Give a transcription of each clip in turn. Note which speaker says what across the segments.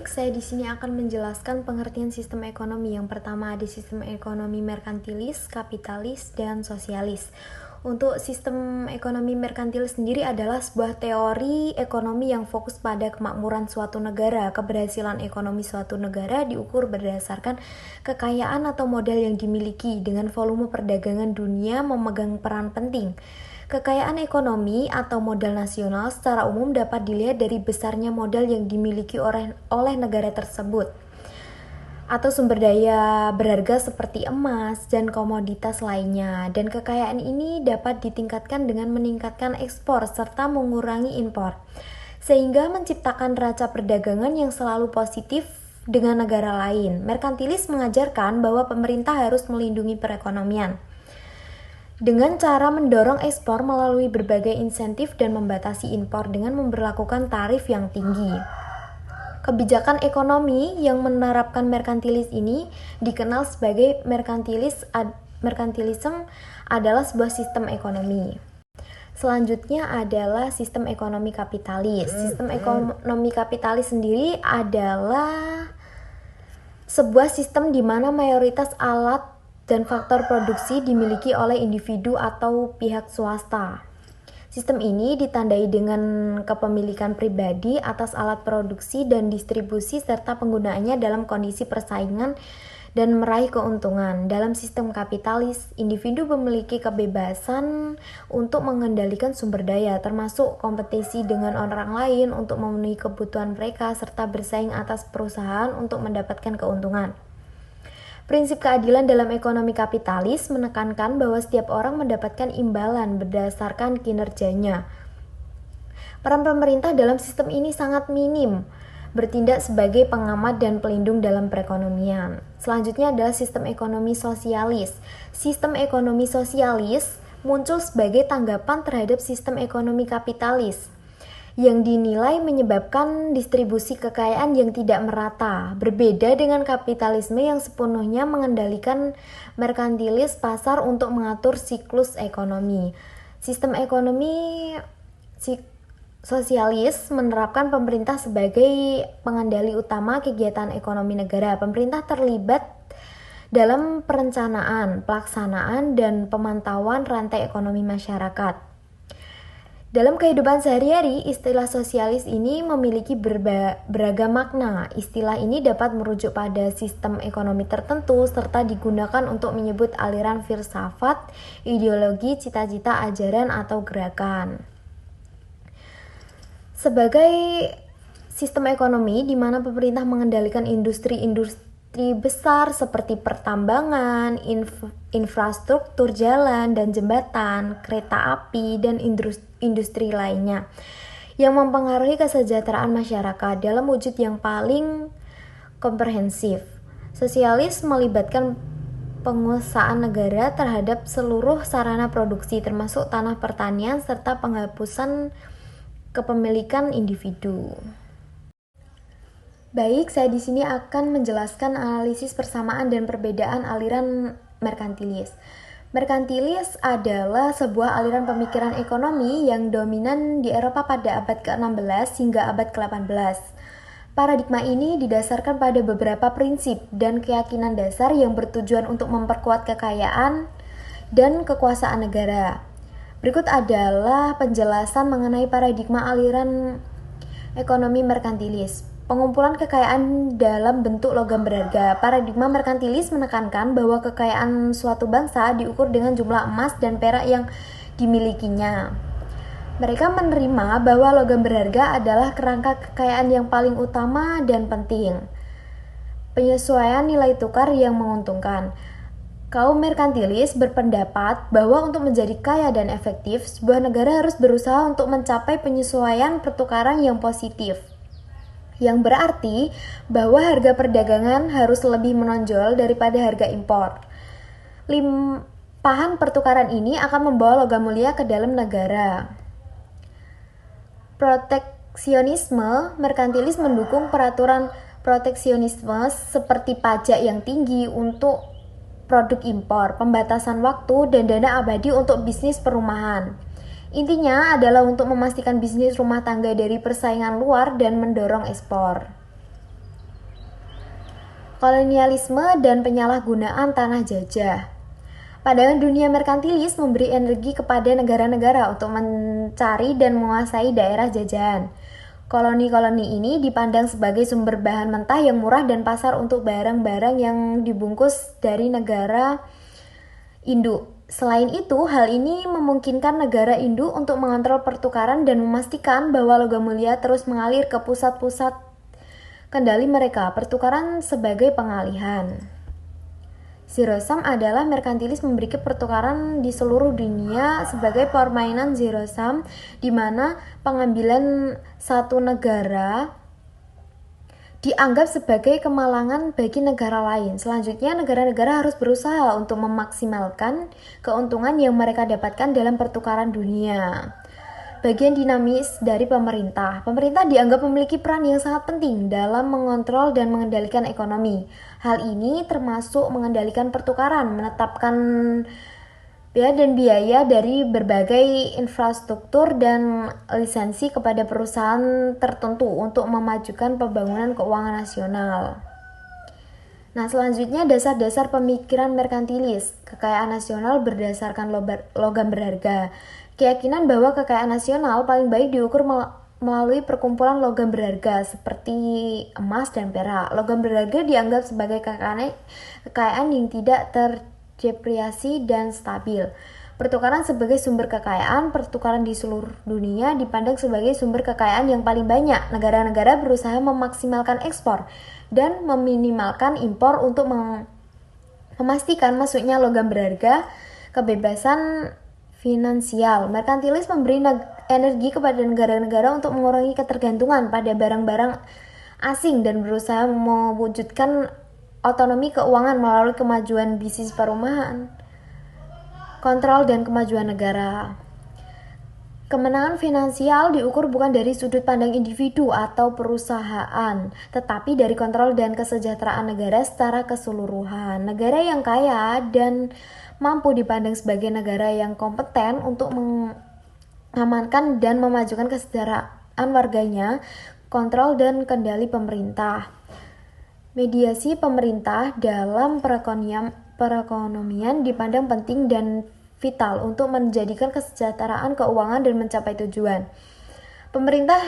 Speaker 1: Baik, saya di sini akan menjelaskan pengertian sistem ekonomi. Yang pertama ada sistem ekonomi merkantilis, kapitalis, dan sosialis. Untuk sistem ekonomi merkantilis sendiri adalah sebuah teori ekonomi yang fokus pada kemakmuran suatu negara. Keberhasilan ekonomi suatu negara diukur berdasarkan kekayaan atau modal yang dimiliki, dengan volume perdagangan dunia memegang peran penting. Kekayaan ekonomi atau modal nasional secara umum dapat dilihat dari besarnya modal yang dimiliki oleh negara tersebut atau sumber daya berharga seperti emas dan komoditas lainnya, dan kekayaan ini dapat ditingkatkan dengan meningkatkan ekspor serta mengurangi impor, sehingga menciptakan neraca perdagangan yang selalu positif dengan negara lain. Merkantilis mengajarkan bahwa pemerintah harus melindungi perekonomian dengan cara mendorong ekspor melalui berbagai insentif dan membatasi impor dengan memberlakukan tarif yang tinggi. Kebijakan ekonomi yang menerapkan merkantilis ini dikenal sebagai merkantilisme adalah sebuah sistem ekonomi. Selanjutnya adalah sistem ekonomi kapitalis. Sistem ekonomi kapitalis sendiri adalah sebuah sistem di mana mayoritas alat dan faktor produksi dimiliki oleh individu atau pihak swasta. Sistem ini ditandai dengan kepemilikan pribadi atas alat produksi dan distribusi serta penggunaannya dalam kondisi persaingan dan meraih keuntungan. Dalam sistem kapitalis, individu memiliki kebebasan untuk mengendalikan sumber daya, termasuk kompetisi dengan orang lain untuk memenuhi kebutuhan mereka serta bersaing atas perusahaan untuk mendapatkan keuntungan. Prinsip keadilan dalam ekonomi kapitalis menekankan bahwa setiap orang mendapatkan imbalan berdasarkan kinerjanya. Peran pemerintah dalam sistem ini sangat minim, bertindak sebagai pengamat dan pelindung dalam perekonomian. Selanjutnya adalah sistem ekonomi sosialis. Sistem ekonomi sosialis muncul sebagai tanggapan terhadap sistem ekonomi kapitalis yang dinilai menyebabkan distribusi kekayaan yang tidak merata, berbeda dengan kapitalisme yang sepenuhnya mengendalikan merkantilis pasar untuk mengatur siklus ekonomi. Sistem ekonomi sosialis menerapkan pemerintah sebagai pengendali utama kegiatan ekonomi negara. Pemerintah terlibat dalam perencanaan, pelaksanaan, dan pemantauan rantai ekonomi masyarakat. Dalam kehidupan sehari-hari, istilah sosialis ini memiliki beragam makna. Istilah ini dapat merujuk pada sistem ekonomi tertentu serta digunakan untuk menyebut aliran filsafat, ideologi, cita-cita, ajaran, atau gerakan. Sebagai sistem ekonomi di mana pemerintah mengendalikan industri-industri besar seperti pertambangan, infrastruktur jalan dan jembatan, kereta api, dan industri lainnya yang mempengaruhi kesejahteraan masyarakat dalam wujud yang paling komprehensif. Sosialis melibatkan penguasaan negara terhadap seluruh sarana produksi termasuk tanah pertanian serta penghapusan kepemilikan individu. Baik, saya di sini akan menjelaskan analisis persamaan dan perbedaan aliran merkantilis. Merkantilis adalah sebuah aliran pemikiran ekonomi yang dominan di Eropa pada abad ke-16 hingga abad ke-18. Paradigma ini didasarkan pada beberapa prinsip dan keyakinan dasar yang bertujuan untuk memperkuat kekayaan dan kekuasaan negara. Berikut adalah penjelasan mengenai paradigma aliran ekonomi merkantilis. Pengumpulan kekayaan dalam bentuk logam berharga. Paradigma merkantilis menekankan bahwa kekayaan suatu bangsa diukur dengan jumlah emas dan perak yang dimilikinya. Mereka menerima bahwa logam berharga adalah kerangka kekayaan yang paling utama dan penting. Penyesuaian nilai tukar yang menguntungkan. Kaum merkantilis berpendapat bahwa untuk menjadi kaya dan efektif, sebuah negara harus berusaha untuk mencapai penyesuaian pertukaran yang positif, yang berarti bahwa harga perdagangan harus lebih menonjol daripada harga impor. Limpahan pertukaran ini akan membawa logam mulia ke dalam negara. Proteksionisme merkantilis mendukung peraturan proteksionisme seperti pajak yang tinggi untuk produk impor, pembatasan waktu, dan dana abadi untuk bisnis perumahan. Intinya adalah untuk memastikan bisnis rumah tangga dari persaingan luar dan mendorong ekspor. kolonialisme dan penyalahgunaan tanah jajah. Pandangan dunia merkantilis memberi energi kepada negara-negara untuk mencari dan menguasai daerah jajahan. Koloni-koloni ini dipandang sebagai sumber bahan mentah yang murah dan pasar untuk barang-barang yang dibungkus dari negara induk. Selain itu, hal ini memungkinkan negara induk untuk mengontrol pertukaran dan memastikan bahwa logam mulia terus mengalir ke pusat-pusat kendali mereka, pertukaran sebagai pengalihan. Zero sum adalah merkantilis memberikan pertukaran di seluruh dunia sebagai permainan zero sum, di mana pengambilan satu negara dianggap sebagai kemalangan bagi negara lain. Selanjutnya, negara-negara harus berusaha untuk memaksimalkan keuntungan yang mereka dapatkan dalam pertukaran dunia. Bagian dinamis dari pemerintah. Pemerintah dianggap memiliki peran yang sangat penting dalam mengontrol dan mengendalikan ekonomi. Hal ini termasuk mengendalikan pertukaran, menetapkan biaya dari berbagai infrastruktur dan lisensi kepada perusahaan tertentu untuk memajukan pembangunan keuangan nasional. Nah, selanjutnya dasar-dasar pemikiran merkantilis. Kekayaan nasional berdasarkan logam berharga. Keyakinan bahwa kekayaan nasional paling baik diukur melalui perkumpulan logam berharga seperti emas dan perak. Logam berharga dianggap sebagai kekayaan yang tidak terdepresiasi dan stabil. Pertukaran sebagai sumber kekayaan, pertukaran di seluruh dunia dipandang sebagai sumber kekayaan yang paling banyak. Negara-negara berusaha memaksimalkan ekspor dan meminimalkan impor untuk memastikan masuknya logam berharga. Kebebasan finansial. Merkantilis memberi energi kepada negara-negara untuk mengurangi ketergantungan pada barang-barang asing dan berusaha mewujudkan otonomi keuangan melalui kemajuan bisnis perumahan, kontrol dan kemajuan negara. Kemenangan finansial diukur bukan dari sudut pandang individu atau perusahaan, tetapi dari kontrol dan kesejahteraan negara secara keseluruhan. Negara yang kaya dan mampu dipandang sebagai negara yang kompeten untuk mengamankan dan memajukan kesejahteraan warganya, kontrol dan kendali pemerintah. Mediasi pemerintah dalam perekonomian dipandang penting dan vital untuk menjadikan kesejahteraan keuangan dan mencapai tujuan. Pemerintah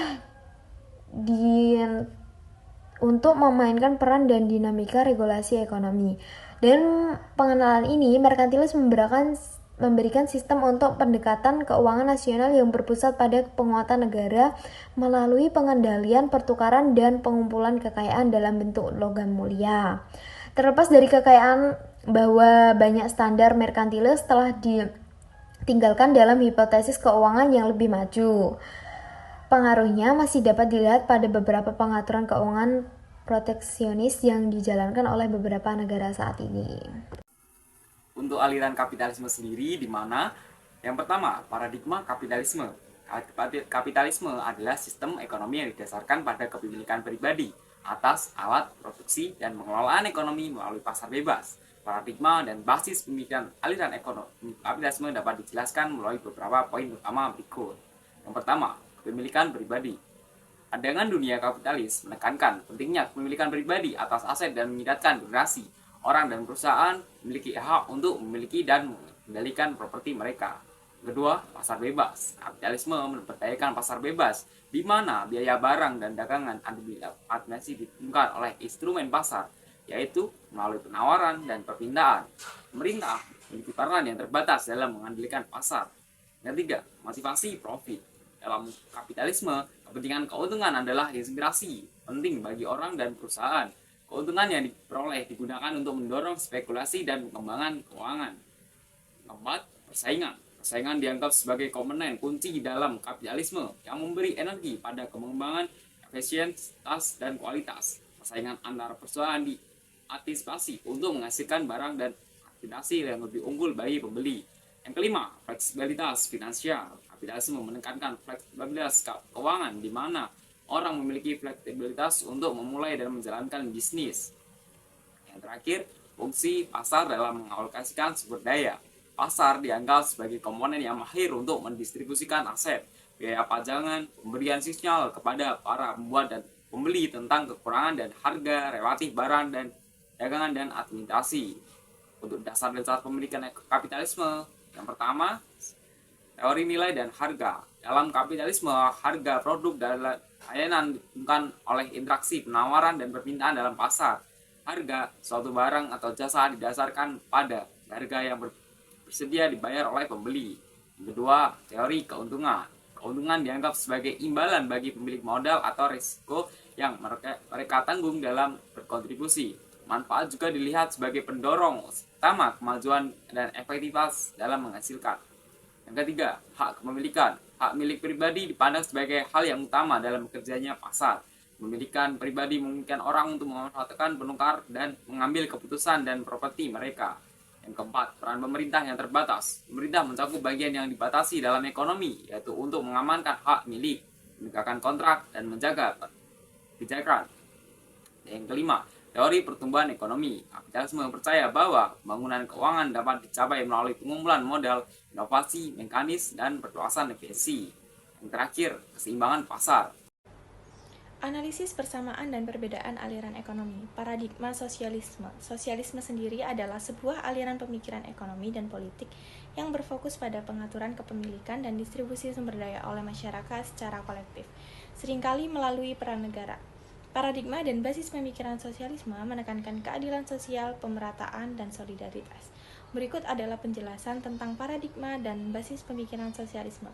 Speaker 1: untuk memainkan peran dan dinamika regulasi ekonomi. Dan pengenalan ini, merkantilis memberikan sistem untuk pendekatan keuangan nasional yang berpusat pada penguatan negara melalui pengendalian pertukaran dan pengumpulan kekayaan dalam bentuk logam mulia. Terlepas dari kekayaan bahwa banyak standar merkantilis telah ditinggalkan dalam hipotesis keuangan yang lebih maju. Pengaruhnya masih dapat dilihat pada beberapa pengaturan keuangan proteksionis yang dijalankan oleh beberapa negara saat ini.
Speaker 2: Untuk aliran kapitalisme sendiri, di mana yang pertama, paradigma kapitalisme. Kapitalisme adalah sistem ekonomi yang didasarkan pada kepemilikan pribadi atas alat produksi dan pengelolaan ekonomi melalui pasar bebas. Paradigma dan basis pemikiran aliran ekonomi kapitalisme dapat dijelaskan melalui beberapa poin utama berikut. Yang pertama, kepemilikan pribadi. Pandangan dunia kapitalis menekankan pentingnya kepemilikan pribadi atas aset dan menyiratkan generasi. Orang dan perusahaan memiliki hak untuk memiliki dan mengendalikan properti mereka. Kedua, pasar bebas. Kapitalisme memperdayakan pasar bebas, di mana biaya barang dan dagangan administrasi ditentukan oleh instrumen pasar, yaitu melalui penawaran dan perpindahan. Pemerintah memiliki peran yang terbatas dalam mengendalikan pasar. Ketiga, motivasi profit. Dalam kapitalisme, kepentingan keuntungan adalah inspirasi penting bagi orang dan perusahaan. Keuntungan yang diperoleh digunakan untuk mendorong spekulasi dan pengembangan keuangan. Keempat, persaingan. Persaingan dianggap sebagai komponen kunci dalam kapitalisme yang memberi energi pada pengembangan efisiensitas dan kualitas. Persaingan antara perusahaan diantisipasi untuk menghasilkan barang dan hasil yang lebih unggul bagi pembeli. Yang kelima, fleksibilitas finansial. Kapitalisme menekankan fleksibilitas keuangan di mana orang memiliki fleksibilitas untuk memulai dan menjalankan bisnis. Yang terakhir, fungsi pasar dalam mengalokasikan sumber daya. Pasar dianggap sebagai komponen yang mahir untuk mendistribusikan aset, biaya pajangan, pemberian sinyal kepada para pembuat dan pembeli tentang kekurangan dan harga relatif barang dan dagangan, dan administrasi. Untuk dasar-dasar pemilikan kapitalisme, yang pertama, teori nilai dan harga. Dalam kapitalisme, harga produk dan layanan ditentukan oleh interaksi penawaran dan permintaan dalam pasar. Harga suatu barang atau jasa didasarkan pada harga yang bersedia dibayar oleh pembeli. Yang kedua, teori keuntungan. Keuntungan dianggap sebagai imbalan bagi pemilik modal atau risiko yang mereka tanggung dalam berkontribusi. Manfaat juga dilihat sebagai pendorong utama kemajuan dan efektivitas dalam menghasilkan. Yang ketiga, hak kepemilikan. Hak milik pribadi dipandang sebagai hal yang utama dalam bekerjanya pasar. Kepemilikan pribadi memungkinkan orang untuk memanfaatkan, penukar, dan mengambil keputusan dan properti mereka. Yang keempat, peran pemerintah yang terbatas. Pemerintah mencakup bagian yang dibatasi dalam ekonomi, yaitu untuk mengamankan hak milik, menegakkan kontrak, dan menjaga kebijakan. Yang kelima, teori pertumbuhan ekonomi. Kapitalisme percaya bahwa pembangunan keuangan dapat dicapai melalui pengumpulan modal, inovasi, mekanis, dan perluasan efisiensi. Yang terakhir, keseimbangan pasar.
Speaker 3: Analisis persamaan dan perbedaan aliran ekonomi. Paradigma sosialisme. Sosialisme sendiri adalah sebuah aliran pemikiran ekonomi dan politik yang berfokus pada pengaturan kepemilikan dan distribusi sumber daya oleh masyarakat secara kolektif, seringkali melalui peran negara. Paradigma dan basis pemikiran sosialisme menekankan keadilan sosial, pemerataan, dan solidaritas. Berikut adalah penjelasan tentang paradigma dan basis pemikiran sosialisme.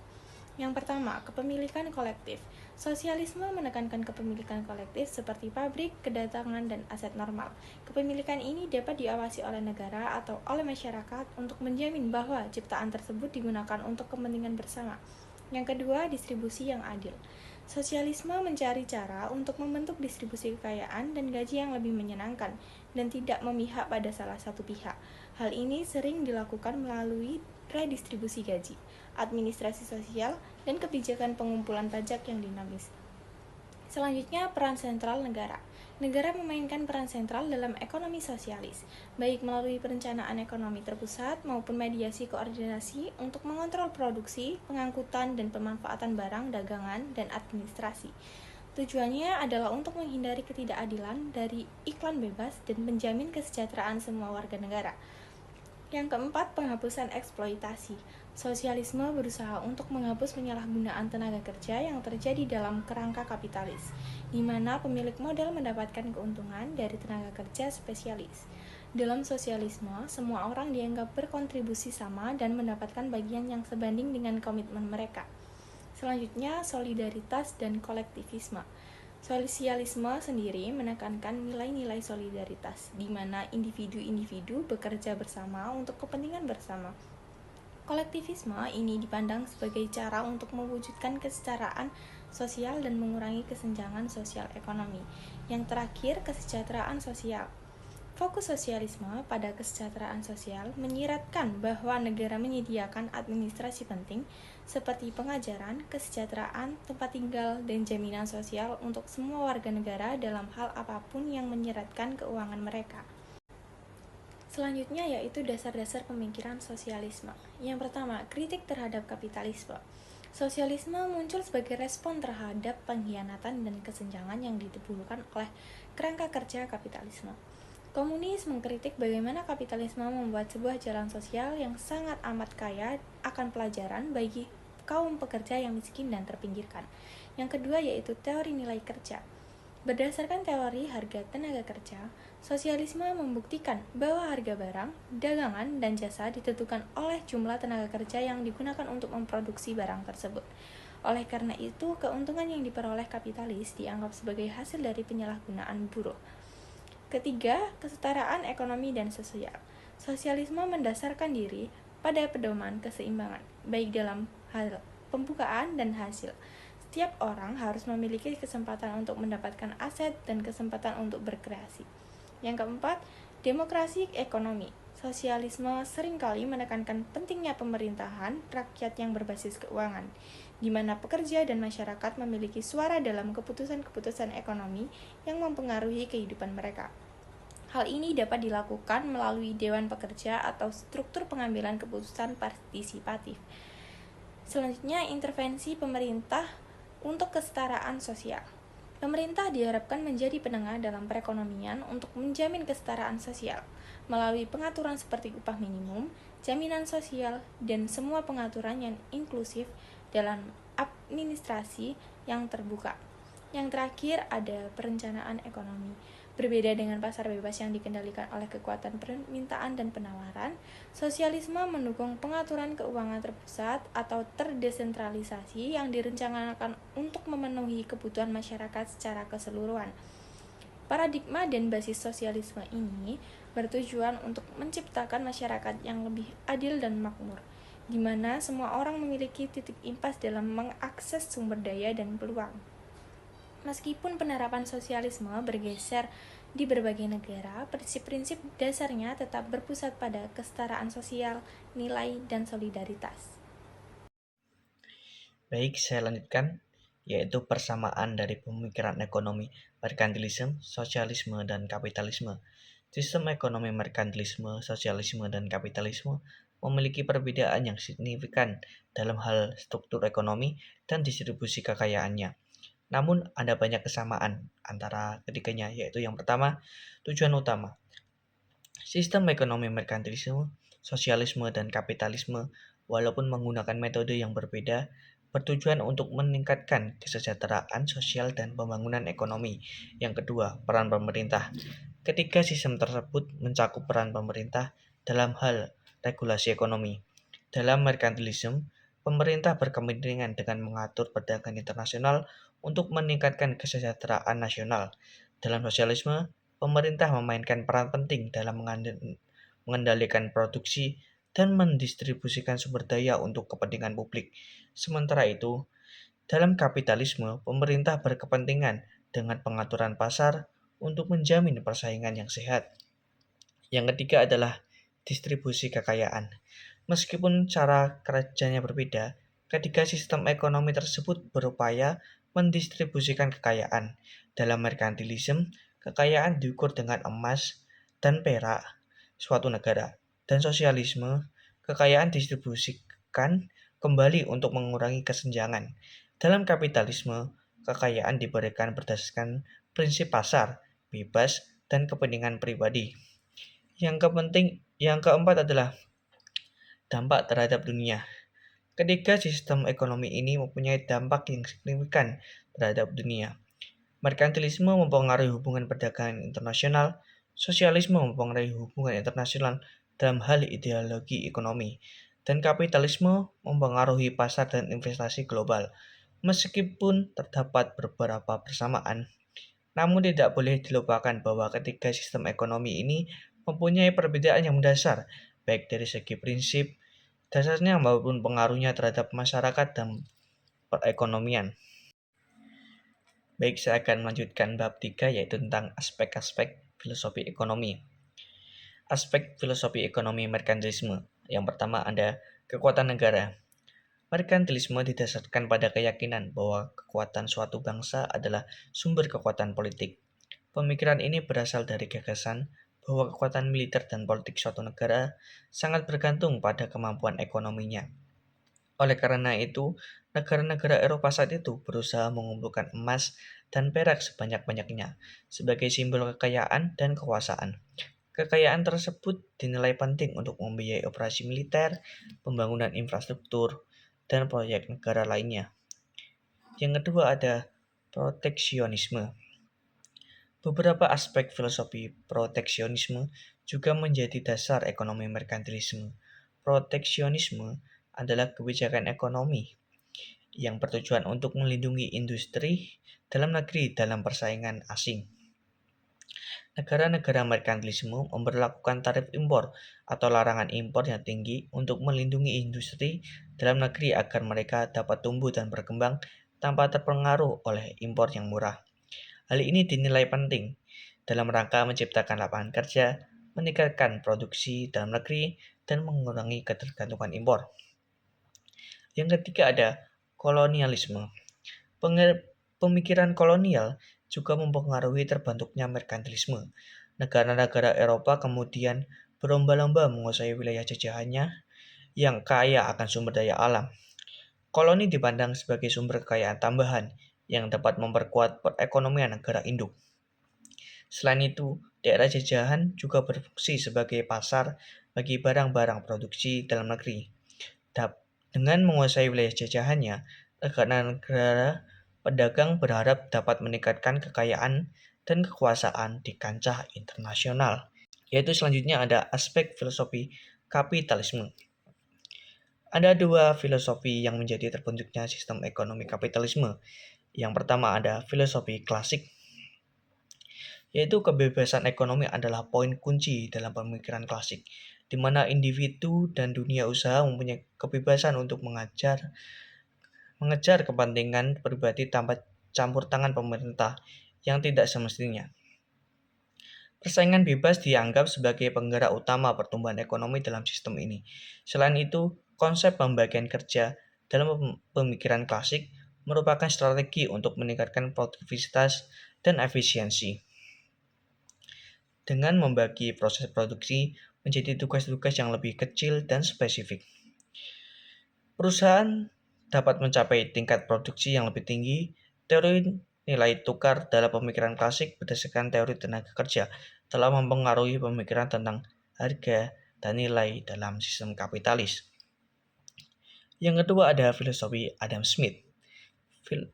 Speaker 3: Yang pertama, kepemilikan kolektif. Sosialisme menekankan kepemilikan kolektif seperti pabrik, kedatangan, dan aset normal. Kepemilikan ini dapat diawasi oleh negara atau oleh masyarakat untuk menjamin bahwa ciptaan tersebut digunakan untuk kepentingan bersama. Yang kedua, distribusi yang adil. Sosialisme mencari cara untuk membentuk distribusi kekayaan dan gaji yang lebih menyenangkan dan tidak memihak pada salah satu pihak. Hal ini sering dilakukan melalui redistribusi gaji, administrasi sosial, dan kebijakan pengumpulan pajak yang dinamis. Selanjutnya, peran sentral negara. Negara memainkan peran sentral dalam ekonomi sosialis, baik melalui perencanaan ekonomi terpusat maupun mediasi koordinasi untuk mengontrol produksi, pengangkutan, dan pemanfaatan barang, dagangan, dan administrasi. Tujuannya adalah untuk menghindari ketidakadilan dari iklan bebas dan menjamin kesejahteraan semua warga negara. Yang keempat, penghapusan eksploitasi. Sosialisme berusaha untuk menghapus penyalahgunaan tenaga kerja yang terjadi dalam kerangka kapitalis, di mana pemilik modal mendapatkan keuntungan dari tenaga kerja spesialis. Dalam sosialisme, semua orang dianggap berkontribusi sama dan mendapatkan bagian yang sebanding dengan komitmen mereka. Selanjutnya, solidaritas dan kolektivisme. Sosialisme sendiri menekankan nilai-nilai solidaritas, di mana individu-individu bekerja bersama untuk kepentingan bersama. Kolektivisme ini dipandang sebagai cara untuk mewujudkan kesetaraan sosial dan mengurangi kesenjangan sosial ekonomi. Yang terakhir, kesejahteraan sosial. Fokus sosialisme pada kesejahteraan sosial menyiratkan bahwa negara menyediakan administrasi penting seperti pengajaran, kesejahteraan, tempat tinggal, dan jaminan sosial untuk semua warga negara dalam hal apapun yang menyeratkan keuangan mereka. Selanjutnya yaitu dasar-dasar pemikiran sosialisme. Yang pertama, kritik terhadap kapitalisme. Sosialisme muncul sebagai respon terhadap pengkhianatan dan kesenjangan yang ditimbulkan oleh kerangka kerja kapitalisme. Komunis mengkritik bagaimana kapitalisme membuat sebuah jalan sosial yang sangat amat kaya akan pelajaran bagi kaum pekerja yang miskin dan terpinggirkan. Yang kedua yaitu teori nilai kerja. Berdasarkan teori harga tenaga kerja, sosialisme membuktikan bahwa harga barang, dagangan, dan jasa ditentukan oleh jumlah tenaga kerja yang digunakan untuk memproduksi barang tersebut. Oleh karena itu, keuntungan yang diperoleh kapitalis dianggap sebagai hasil dari penyalahgunaan buruh. Ketiga, kesetaraan ekonomi dan sosial. Sosialisme mendasarkan diri pada pedoman keseimbangan, baik dalam hal pembukaan dan hasil. Setiap orang harus memiliki kesempatan untuk mendapatkan aset dan kesempatan untuk berkreasi. Yang keempat, demokrasi ekonomi. Sosialisme seringkali menekankan pentingnya pemerintahan rakyat yang berbasis keuangan, di mana pekerja dan masyarakat memiliki suara dalam keputusan-keputusan ekonomi yang mempengaruhi kehidupan mereka. Hal ini dapat dilakukan melalui dewan pekerja atau struktur pengambilan keputusan partisipatif. Selanjutnya, intervensi pemerintah untuk kesetaraan sosial. Pemerintah diharapkan menjadi penengah dalam perekonomian untuk menjamin kesetaraan sosial melalui pengaturan seperti upah minimum, jaminan sosial, dan semua pengaturan yang inklusif dalam administrasi yang terbuka. Yang terakhir ada perencanaan ekonomi. Berbeda dengan pasar bebas yang dikendalikan oleh kekuatan permintaan dan penawaran, sosialisme mendukung pengaturan keuangan terpusat atau terdesentralisasi yang direncanakan untuk memenuhi kebutuhan masyarakat secara keseluruhan. Paradigma dan basis sosialisme ini bertujuan untuk menciptakan masyarakat yang lebih adil dan makmur, di mana semua orang memiliki titik impas dalam mengakses sumber daya dan peluang. Meskipun penerapan sosialisme bergeser di berbagai negara, prinsip-prinsip dasarnya tetap berpusat pada kesetaraan sosial, nilai, dan solidaritas.
Speaker 4: Baik, saya lanjutkan, yaitu persamaan dari pemikiran ekonomi merkantilisme, sosialisme, dan kapitalisme. Sistem ekonomi merkantilisme, sosialisme, dan kapitalisme memiliki perbedaan yang signifikan dalam hal struktur ekonomi dan distribusi kekayaannya. Namun, ada banyak kesamaan antara ketiganya, yaitu yang pertama, tujuan utama. Sistem ekonomi merkantilisme, sosialisme, dan kapitalisme, walaupun menggunakan metode yang berbeda, bertujuan untuk meningkatkan kesejahteraan sosial dan pembangunan ekonomi. Yang kedua, peran pemerintah. Ketiga sistem tersebut mencakup peran pemerintah dalam hal regulasi ekonomi. Dalam merkantilisme, pemerintah berkepentingan dengan mengatur perdagangan internasional untuk meningkatkan kesejahteraan nasional. Dalam sosialisme, pemerintah memainkan peran penting dalam mengendalikan produksi dan mendistribusikan sumber daya untuk kepentingan publik. Sementara itu, dalam kapitalisme, pemerintah berkepentingan dengan pengaturan pasar untuk menjamin persaingan yang sehat. Yang ketiga adalah distribusi kekayaan. Meskipun cara kerjanya berbeda, ketiga sistem ekonomi tersebut berupaya mendistribusikan kekayaan. Dalam merkantilisme, kekayaan diukur dengan emas dan perak suatu negara. Dan sosialisme, kekayaan distribusikan kembali untuk mengurangi kesenjangan. Dalam kapitalisme, kekayaan diberikan berdasarkan prinsip pasar, bebas, dan kepentingan pribadi. Yang keempat adalah dampak terhadap dunia. Ketiga sistem ekonomi ini mempunyai dampak yang signifikan terhadap dunia. Merkantilisme mempengaruhi hubungan perdagangan internasional, sosialisme mempengaruhi hubungan internasional dalam hal ideologi ekonomi, dan kapitalisme mempengaruhi pasar dan investasi global. Meskipun terdapat beberapa persamaan, namun tidak boleh dilupakan bahwa ketiga sistem ekonomi ini mempunyai perbedaan yang mendasar, baik dari segi prinsip dasarnya maupun pengaruhnya terhadap masyarakat dan perekonomian. Baik, saya akan melanjutkan bab 3, yaitu tentang aspek-aspek filosofi ekonomi. Aspek filosofi ekonomi merkantilisme. Yang pertama ada kekuatan negara. Merkantilisme didasarkan pada keyakinan bahwa kekuatan suatu bangsa adalah sumber kekuatan politik. Pemikiran ini berasal dari gagasan bahwa kekuatan militer dan politik suatu negara sangat bergantung pada kemampuan ekonominya. Oleh karena itu, negara-negara Eropa saat itu berusaha mengumpulkan emas dan perak sebanyak-banyaknya sebagai simbol kekayaan dan kekuasaan. Kekayaan tersebut dinilai penting untuk membiayai operasi militer, pembangunan infrastruktur, dan proyek negara lainnya. Yang kedua ada proteksionisme. Beberapa aspek filosofi proteksionisme juga menjadi dasar ekonomi merkantilisme. Proteksionisme adalah kebijakan ekonomi yang bertujuan untuk melindungi industri dalam negeri dalam persaingan asing. Negara-negara merkantilisme memberlakukan tarif impor atau larangan impor yang tinggi untuk melindungi industri dalam negeri agar mereka dapat tumbuh dan berkembang tanpa terpengaruh oleh impor yang murah. Hal ini dinilai penting dalam rangka menciptakan lapangan kerja, meningkatkan produksi dalam negeri, dan mengurangi ketergantungan impor. Yang ketiga ada kolonialisme. Pemikiran kolonial juga mempengaruhi terbentuknya merkantilisme. Negara-negara Eropa kemudian berlomba-lomba menguasai wilayah jajahannya yang kaya akan sumber daya alam. Koloni dipandang sebagai sumber kekayaan tambahan yang dapat memperkuat perekonomian negara induk. Selain itu, daerah jajahan juga berfungsi sebagai pasar bagi barang-barang produksi dalam negeri. Dengan menguasai wilayah jajahannya, negara pedagang berharap dapat meningkatkan kekayaan dan kekuasaan di kancah internasional. Yaitu selanjutnya ada aspek filosofi kapitalisme. Ada dua filosofi yang menjadi terbentuknya sistem ekonomi kapitalisme. Yang pertama ada filosofi klasik, yaitu kebebasan ekonomi adalah poin kunci dalam pemikiran klasik, di mana individu dan dunia usaha mempunyai kebebasan untuk mengejar kepentingan pribadi tanpa campur tangan pemerintah yang tidak semestinya. Persaingan bebas dianggap sebagai penggerak utama pertumbuhan ekonomi dalam sistem ini. Selain itu, konsep pembagian kerja dalam pemikiran klasik merupakan strategi untuk meningkatkan produktivitas dan efisiensi. Dengan membagi proses produksi menjadi tugas-tugas yang lebih kecil dan spesifik, perusahaan dapat mencapai tingkat produksi yang lebih tinggi. Teori nilai tukar dalam pemikiran klasik berdasarkan teori tenaga kerja telah mempengaruhi pemikiran tentang harga dan nilai dalam sistem kapitalis. Yang kedua ada filosofi Adam Smith.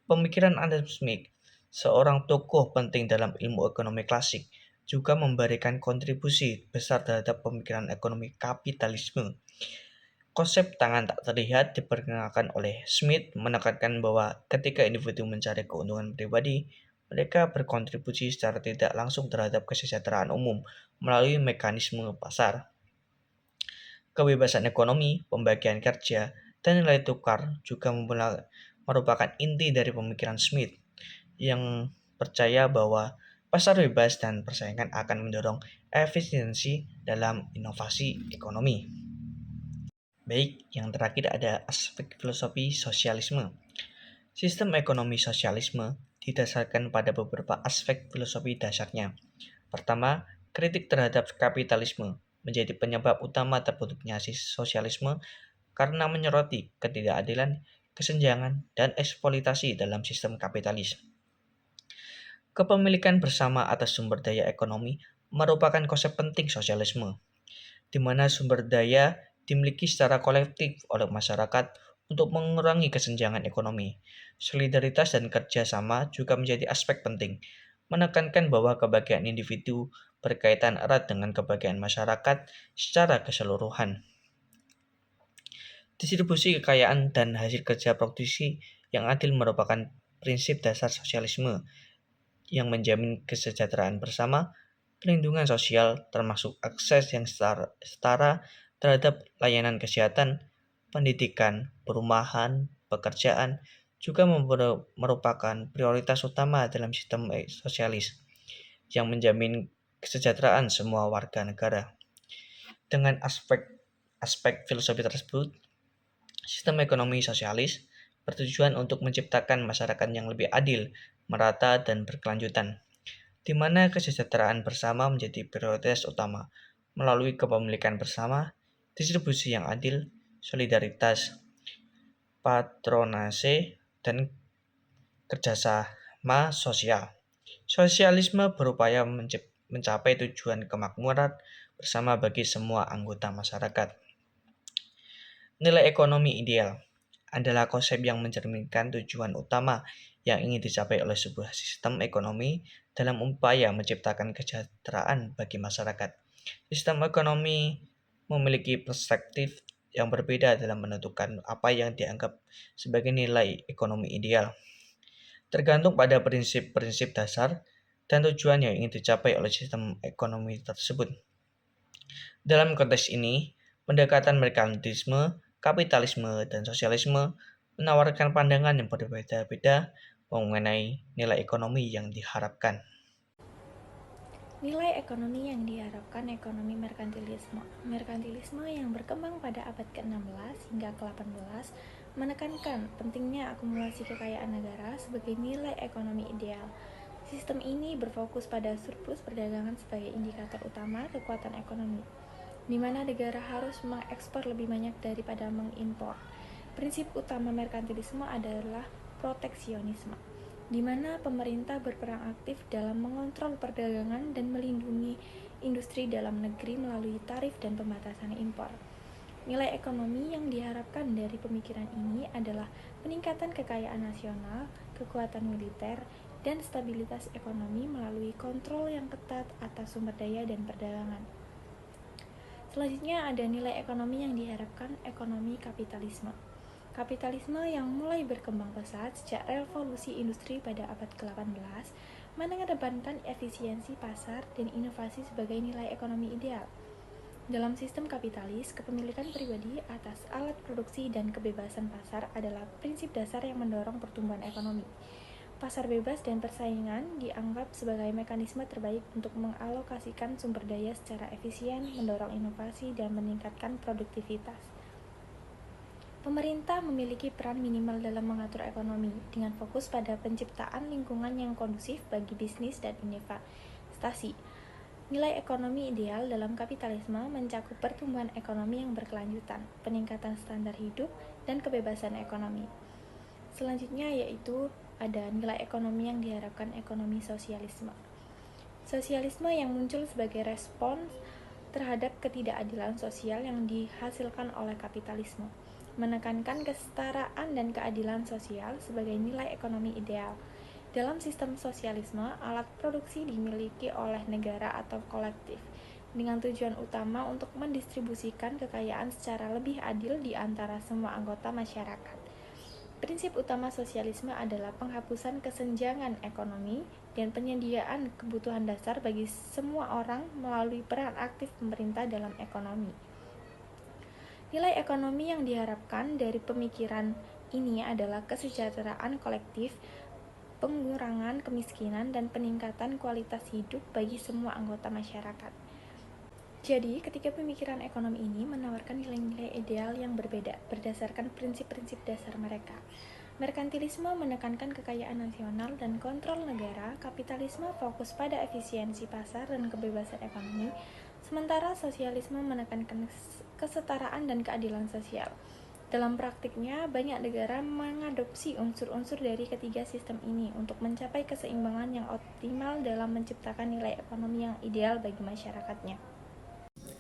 Speaker 4: Pemikiran Adam Smith, seorang tokoh penting dalam ilmu ekonomi klasik, juga memberikan kontribusi besar terhadap pemikiran ekonomi kapitalisme. Konsep tangan tak terlihat diperkenalkan oleh Smith menekankan bahwa ketika individu mencari keuntungan pribadi, mereka berkontribusi secara tidak langsung terhadap kesejahteraan umum melalui mekanisme pasar. Kebebasan ekonomi, pembagian kerja, dan nilai tukar juga merupakan inti dari pemikiran Smith yang percaya bahwa pasar bebas dan persaingan akan mendorong efisiensi dalam inovasi ekonomi. Baik, yang terakhir ada aspek filosofi sosialisme. Sistem ekonomi sosialisme didasarkan pada beberapa aspek filosofi dasarnya. Pertama, kritik terhadap kapitalisme menjadi penyebab utama terbentuknya sosialisme karena menyoroti ketidakadilan, kesenjangan, dan eksploitasi dalam sistem kapitalis. Kepemilikan bersama atas sumber daya ekonomi merupakan konsep penting sosialisme, di mana sumber daya dimiliki secara kolektif oleh masyarakat untuk mengurangi kesenjangan ekonomi. Solidaritas dan kerjasama juga menjadi aspek penting, menekankan bahwa kebahagiaan individu berkaitan erat dengan kebahagiaan masyarakat secara keseluruhan. Distribusi kekayaan dan hasil kerja produksi yang adil merupakan prinsip dasar sosialisme yang menjamin kesejahteraan bersama, perlindungan sosial termasuk akses yang setara terhadap layanan kesehatan, pendidikan, perumahan, pekerjaan, juga merupakan prioritas utama dalam sistem sosialis yang menjamin kesejahteraan semua warga negara. Dengan aspek filosofi tersebut, sistem ekonomi sosialis bertujuan untuk menciptakan masyarakat yang lebih adil, merata, dan berkelanjutan, di mana kesejahteraan bersama menjadi prioritas utama melalui kepemilikan bersama, distribusi yang adil, solidaritas, patronase, dan kerjasama sosial. Sosialisme berupaya mencapai tujuan kemakmuran bersama bagi semua anggota masyarakat. Nilai ekonomi ideal adalah konsep yang mencerminkan tujuan utama yang ingin dicapai oleh sebuah sistem ekonomi dalam upaya menciptakan kesejahteraan bagi masyarakat. Sistem ekonomi memiliki perspektif yang berbeda dalam menentukan apa yang dianggap sebagai nilai ekonomi ideal, tergantung pada prinsip-prinsip dasar dan tujuan yang ingin dicapai oleh sistem ekonomi tersebut. Dalam konteks ini, pendekatan merkantilisme, kapitalisme, dan sosialisme menawarkan pandangan yang berbeda-beda mengenai nilai ekonomi yang diharapkan.
Speaker 3: Nilai ekonomi yang diharapkan ekonomi merkantilisme. Merkantilisme yang berkembang pada abad ke-16 hingga ke-18 menekankan pentingnya akumulasi kekayaan negara sebagai nilai ekonomi ideal. Sistem ini berfokus pada surplus perdagangan sebagai indikator utama kekuatan ekonomi, di mana negara harus mengekspor lebih banyak daripada mengimpor. Prinsip utama merkantilisme adalah proteksionisme, di mana pemerintah berperan aktif dalam mengontrol perdagangan dan melindungi industri dalam negeri melalui tarif dan pembatasan impor. Nilai ekonomi yang diharapkan dari pemikiran ini adalah peningkatan kekayaan nasional, kekuatan militer, dan stabilitas ekonomi melalui kontrol yang ketat atas sumber daya dan perdagangan. Selanjutnya ada nilai ekonomi yang diharapkan ekonomi kapitalisme. Kapitalisme yang mulai berkembang pesat sejak revolusi industri pada abad ke-18 mengedepankan efisiensi pasar dan inovasi sebagai nilai ekonomi ideal. Dalam sistem kapitalis, kepemilikan pribadi atas alat produksi dan kebebasan pasar adalah prinsip dasar yang mendorong pertumbuhan ekonomi. Pasar bebas dan persaingan dianggap sebagai mekanisme terbaik untuk mengalokasikan sumber daya secara efisien, mendorong inovasi, dan meningkatkan produktivitas. Pemerintah memiliki peran minimal dalam mengatur ekonomi, dengan fokus pada penciptaan lingkungan yang kondusif bagi bisnis dan investasi. Nilai ekonomi ideal dalam kapitalisme mencakup pertumbuhan ekonomi yang berkelanjutan, peningkatan standar hidup, dan kebebasan ekonomi. Selanjutnya yaitu ada nilai ekonomi yang diharapkan ekonomi sosialisme. Sosialisme yang muncul sebagai respons terhadap ketidakadilan sosial yang dihasilkan oleh kapitalisme, menekankan kesetaraan dan keadilan sosial sebagai nilai ekonomi ideal. Dalam sistem sosialisme, alat produksi dimiliki oleh negara atau kolektif, dengan tujuan utama untuk mendistribusikan kekayaan secara lebih adil di antara semua anggota masyarakat. Prinsip utama sosialisme adalah penghapusan kesenjangan ekonomi dan penyediaan kebutuhan dasar bagi semua orang melalui peran aktif pemerintah dalam ekonomi. Nilai ekonomi yang diharapkan dari pemikiran ini adalah kesejahteraan kolektif, pengurangan kemiskinan, dan peningkatan kualitas hidup bagi semua anggota masyarakat. Jadi, ketika pemikiran ekonomi ini menawarkan nilai-nilai ideal yang berbeda berdasarkan prinsip-prinsip dasar mereka. Merkantilisme menekankan kekayaan nasional dan kontrol negara, kapitalisme fokus pada efisiensi pasar dan kebebasan ekonomi, sementara sosialisme menekankan kesetaraan dan keadilan sosial. Dalam praktiknya, banyak negara mengadopsi unsur-unsur dari ketiga sistem ini untuk mencapai keseimbangan yang optimal dalam menciptakan nilai ekonomi yang ideal bagi masyarakatnya.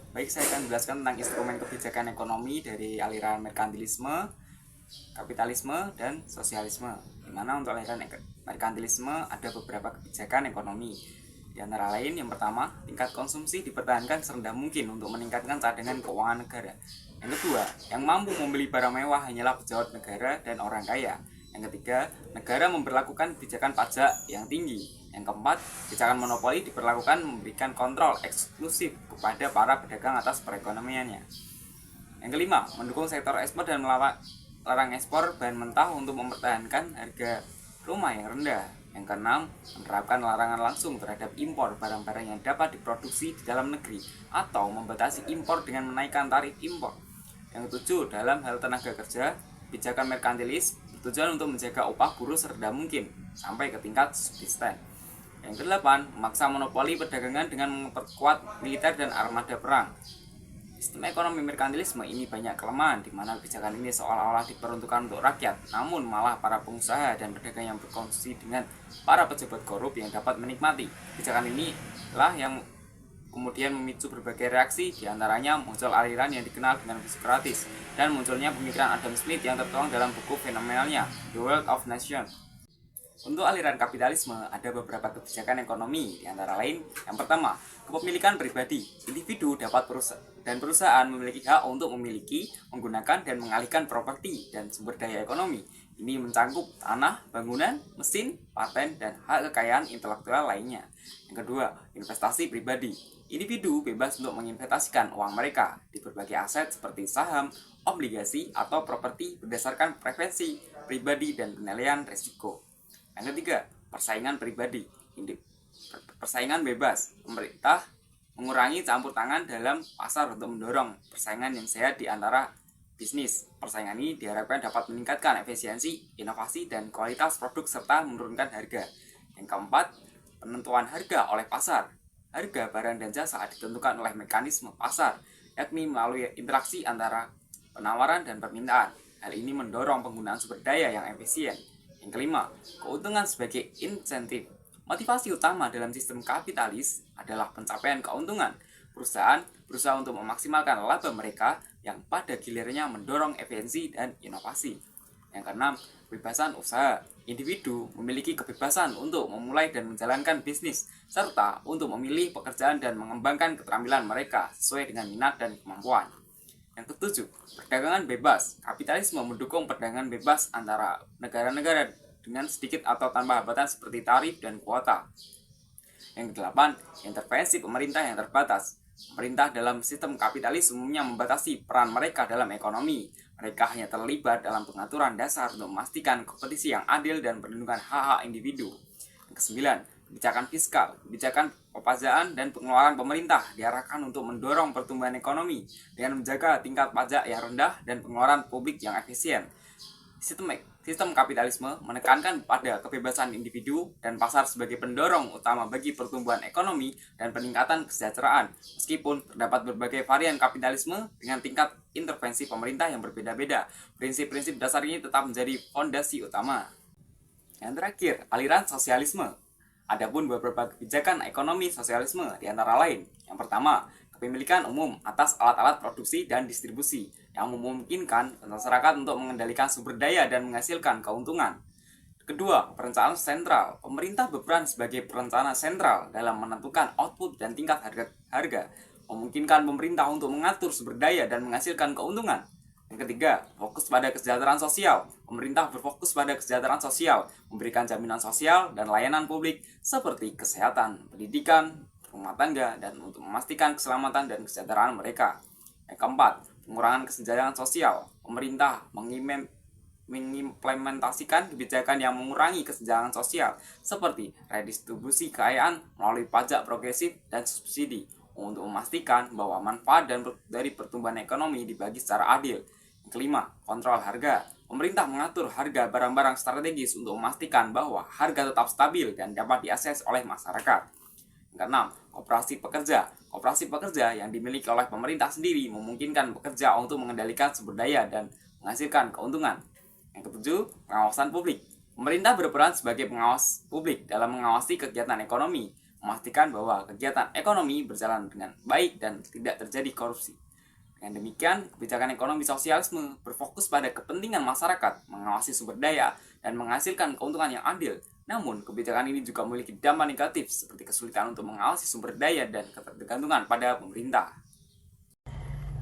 Speaker 2: Baik, saya akan menjelaskan tentang instrumen kebijakan ekonomi dari aliran merkantilisme, kapitalisme, dan sosialisme. Di mana untuk aliran merkantilisme ada beberapa kebijakan ekonomi. Di antara lain, yang pertama, tingkat konsumsi dipertahankan serendah mungkin untuk meningkatkan cadangan keuangan negara. Yang kedua, yang mampu membeli barang mewah hanyalah pejabat negara dan orang kaya. Yang ketiga, negara memberlakukan kebijakan pajak yang tinggi. Yang keempat, kebijakan monopoli diperlakukan memberikan kontrol eksklusif kepada para pedagang atas perekonomiannya. Yang kelima, mendukung sektor ekspor dan melarang ekspor bahan mentah untuk mempertahankan harga rumah yang rendah. Yang keenam, menerapkan larangan langsung terhadap impor barang-barang yang dapat diproduksi di dalam negeri atau membatasi impor dengan menaikkan tarif impor. Yang ketujuh, dalam hal tenaga kerja, kebijakan merkantilis bertujuan untuk menjaga upah buruh serendah mungkin sampai ke tingkat subsisten. Yang kedelapan, memaksa monopoli perdagangan dengan memperkuat militer dan armada perang. Sistem ekonomi merkantilisme ini banyak kelemahan, di mana kebijakan ini seolah-olah diperuntukkan untuk rakyat, namun malah para pengusaha dan pedagang yang berkongsi dengan para pejabat korup yang dapat menikmati. Kebijakan inilah yang kemudian memicu berbagai reaksi, diantaranya muncul aliran yang dikenal dengan Socrates, dan munculnya pemikiran Adam Smith yang tertuang dalam buku fenomenalnya, The Wealth of Nations. Untuk aliran kapitalisme, ada beberapa kebijakan ekonomi, di antara lain, yang pertama, kepemilikan pribadi. Individu dapat dan perusahaan memiliki hak untuk memiliki, menggunakan, dan mengalihkan properti dan sumber daya ekonomi. Ini mencakup tanah, bangunan, mesin, paten, dan hak kekayaan intelektual lainnya. Yang kedua, investasi pribadi. Individu bebas untuk menginvestasikan uang mereka di berbagai aset seperti saham, obligasi, atau properti berdasarkan preferensi pribadi dan penilaian risiko. Yang ketiga, persaingan pribadi. Persaingan bebas. Pemerintah mengurangi campur tangan dalam pasar untuk mendorong persaingan yang sehat di antara bisnis. Persaingan ini diharapkan dapat meningkatkan efisiensi, inovasi, dan kualitas produk serta menurunkan harga. Yang keempat, penentuan harga oleh pasar. Harga barang dan jasa ditentukan oleh mekanisme pasar, yakni melalui interaksi antara penawaran dan permintaan. Hal ini mendorong penggunaan sumber daya yang efisien. Yang Yang kelima, keuntungan sebagai insentif. Motivasi utama dalam sistem kapitalis adalah pencapaian keuntungan. Perusahaan berusaha untuk memaksimalkan laba mereka yang pada gilirannya mendorong efisiensi dan inovasi. Yang keenam, kebebasan usaha. Individu memiliki kebebasan untuk memulai dan menjalankan bisnis, serta untuk memilih pekerjaan dan mengembangkan keterampilan mereka sesuai dengan minat dan kemampuan. Yang ketujuh, perdagangan bebas. Kapitalisme mendukung perdagangan bebas antara negara-negara dengan sedikit atau tanpa hambatan seperti tarif dan kuota. Yang kedelapan, intervensi pemerintah yang terbatas. Pemerintah dalam sistem kapitalis umumnya membatasi peran mereka dalam ekonomi. Mereka hanya terlibat dalam pengaturan dasar untuk memastikan kompetisi yang adil dan perlindungan hak-hak individu. Yang kesembilan, kebijakan fiskal. Kebijakan perpajakan dan pengeluaran pemerintah diarahkan untuk mendorong pertumbuhan ekonomi dengan menjaga tingkat pajak yang rendah dan pengeluaran publik yang efisien. Sistem kapitalisme menekankan pada kebebasan individu dan pasar sebagai pendorong utama bagi pertumbuhan ekonomi dan peningkatan kesejahteraan, meskipun terdapat berbagai varian kapitalisme dengan tingkat intervensi pemerintah yang berbeda-beda. Prinsip-prinsip dasar ini tetap menjadi fondasi utama. Yang terakhir, aliran sosialisme. Adapun beberapa kebijakan ekonomi sosialisme di antara lain. Yang pertama, kepemilikan umum atas alat-alat produksi dan distribusi yang memungkinkan masyarakat untuk mengendalikan sumber daya dan menghasilkan keuntungan. Kedua, perencanaan sentral. Pemerintah berperan sebagai perencana sentral dalam menentukan output dan tingkat harga, memungkinkan pemerintah untuk mengatur sumber daya dan menghasilkan keuntungan. Yang ketiga, fokus pada kesejahteraan sosial. Pemerintah berfokus pada kesejahteraan sosial, memberikan jaminan sosial dan layanan publik seperti kesehatan, pendidikan, rumah tangga, dan untuk memastikan keselamatan dan kesejahteraan mereka. Yang keempat, pengurangan kesenjangan sosial. Pemerintah mengimplementasikan kebijakan yang mengurangi kesenjangan sosial seperti redistribusi kekayaan melalui pajak progresif dan subsidi untuk memastikan bahwa manfaat dari pertumbuhan ekonomi dibagi secara adil. Yang kelima, kontrol harga. Pemerintah mengatur harga barang-barang strategis untuk memastikan bahwa harga tetap stabil dan dapat diakses oleh masyarakat. Yang keenam, koperasi pekerja. Koperasi pekerja yang dimiliki oleh pemerintah sendiri memungkinkan pekerja untuk mengendalikan sumber daya dan menghasilkan keuntungan. Yang ketujuh, pengawasan publik. Pemerintah berperan sebagai pengawas publik dalam mengawasi kegiatan ekonomi, memastikan bahwa kegiatan ekonomi berjalan dengan baik dan tidak terjadi korupsi. Dengan demikian, kebijakan ekonomi sosialisme berfokus pada kepentingan masyarakat, mengawasi sumber daya, dan menghasilkan keuntungan yang adil. Namun, kebijakan ini juga memiliki dampak negatif seperti kesulitan untuk mengawasi sumber daya dan ketergantungan pada pemerintah.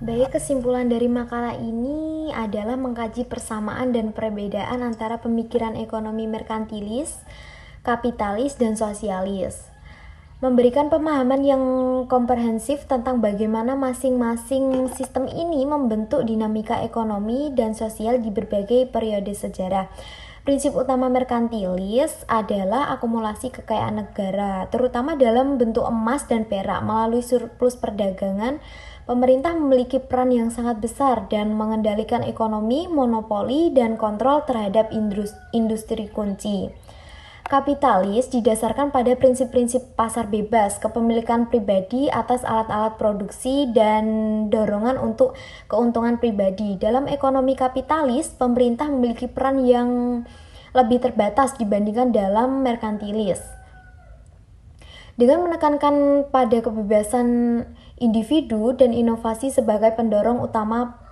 Speaker 1: Baik, kesimpulan dari makalah ini adalah mengkaji persamaan dan perbedaan antara pemikiran ekonomi merkantilis, kapitalis, dan sosialis. Memberikan pemahaman yang komprehensif tentang bagaimana masing-masing sistem ini membentuk dinamika ekonomi dan sosial di berbagai periode sejarah. Prinsip utama merkantilis adalah akumulasi kekayaan negara, terutama dalam bentuk emas dan perak. Melalui surplus perdagangan, pemerintah memiliki peran yang sangat besar dan mengendalikan ekonomi, monopoli, dan kontrol terhadap industri kunci. Kapitalis didasarkan pada prinsip-prinsip pasar bebas, kepemilikan pribadi atas alat-alat produksi, dan dorongan untuk keuntungan pribadi. Dalam ekonomi kapitalis, pemerintah memiliki peran yang lebih terbatas dibandingkan dalam merkantilis. Dengan menekankan pada kebebasan individu dan inovasi sebagai pendorong utama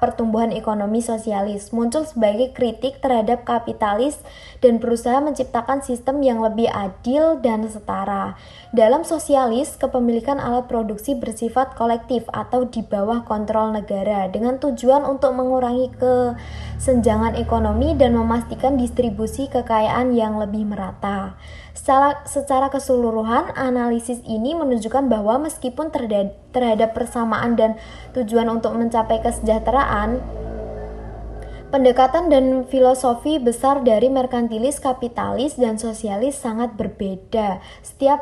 Speaker 1: pertumbuhan ekonomi sosialis, muncul sebagai kritik terhadap kapitalis dan berusaha menciptakan sistem yang lebih adil dan setara. Dalam sosialis, kepemilikan alat produksi bersifat kolektif atau di bawah kontrol negara dengan tujuan untuk mengurangi kesenjangan ekonomi dan memastikan distribusi kekayaan yang lebih merata. Secara keseluruhan, analisis ini menunjukkan bahwa meskipun terhadap persamaan dan tujuan untuk mencapai kesejahteraan, pendekatan dan filosofi besar dari merkantilis, kapitalis, dan sosialis sangat berbeda. Setiap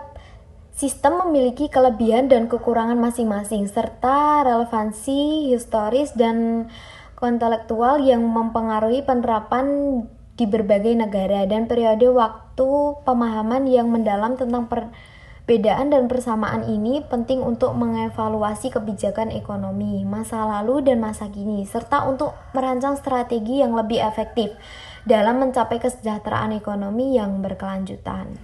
Speaker 1: sistem memiliki kelebihan dan kekurangan masing-masing, serta relevansi historis dan kontekstual yang mempengaruhi penerapan di berbagai negara dan periode waktu. Pemahaman yang mendalam tentang Bedaan dan persamaan ini penting untuk mengevaluasi kebijakan ekonomi masa lalu dan masa kini, serta untuk merancang strategi yang lebih efektif dalam mencapai kesejahteraan ekonomi yang berkelanjutan.